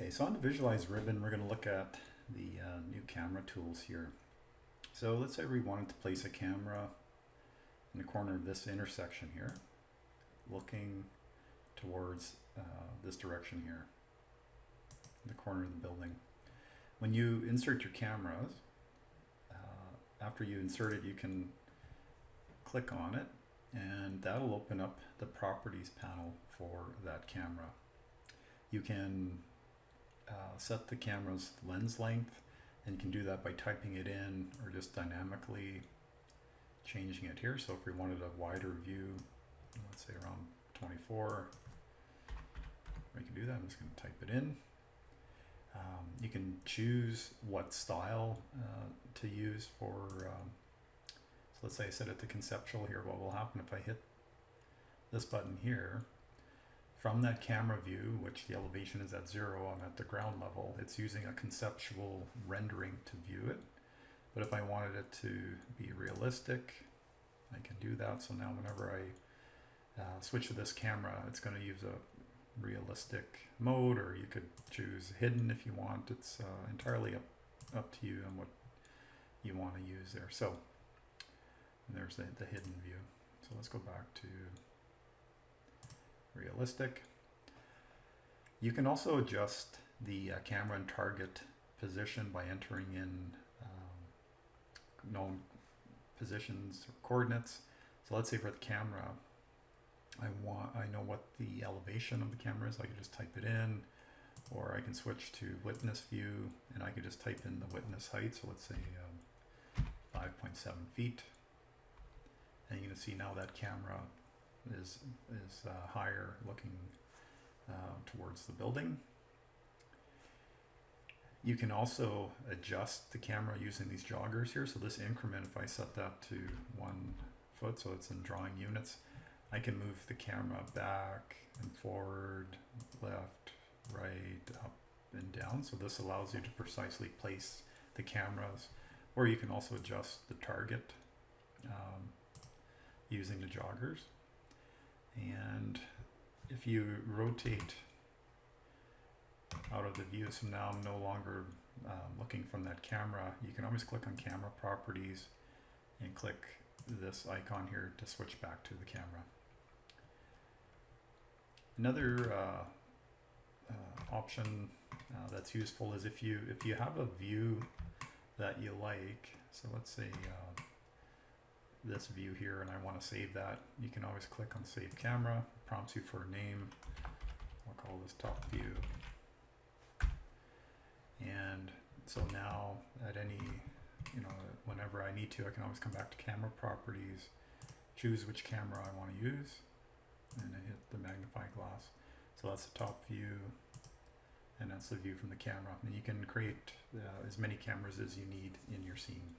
Okay, so on the Visualize ribbon, we're going to look at the new camera tools here. So let's say we wanted to place a camera in the corner of this intersection here, looking towards this direction here, the corner of the building. When you insert your cameras, after you insert it, you can click on it, and that'll open up the properties panel for that camera. You can set the camera's lens length, and you can do that by typing it in or just dynamically changing it here. So if we wanted a wider view, let's say around 24, we can do that. I'm just going to type it in. You can choose what style to use for, so let's say I set it to conceptual here. What will happen if I hit this button here? From that camera view, which the elevation is at 0, I'm at the ground level, it's using a conceptual rendering to view it. But if I wanted it to be realistic, I can do that. So now whenever I switch to this camera, it's going to use a realistic mode, or you could choose hidden if you want. It's entirely up to you and what you want to use there. So and there's the hidden view. So let's go back to realistic. You can also adjust the camera and target position by entering in known positions or coordinates. So let's say for the camera, I know what the elevation of the camera is. I can just type it in, or I can switch to witness view, and I can just type in the witness height. So let's say 5.7 feet, and you can see now that camera is higher, looking towards the building. You can also adjust the camera using these joggers here. So this increment, if I set that to 1 foot, so it's in drawing units, I can move the camera back and forward, left, right, up and down. So this allows you to precisely place the cameras, or you can also adjust the target using the joggers. And if you rotate out of the view, so now I'm no longer looking from that camera, you can always click on camera properties and click this icon here to switch back to the camera. Another option that's useful is if you have a view that you like, so let's say this view here, and I want to save that, you can always click on save camera. It prompts you for a name. I'll call this top view. And so now at any, whenever I need to, I can always come back to camera properties, choose which camera I want to use, and I hit the magnifying glass. So that's the top view, and that's the view from the camera. And you can create as many cameras as you need in your scene.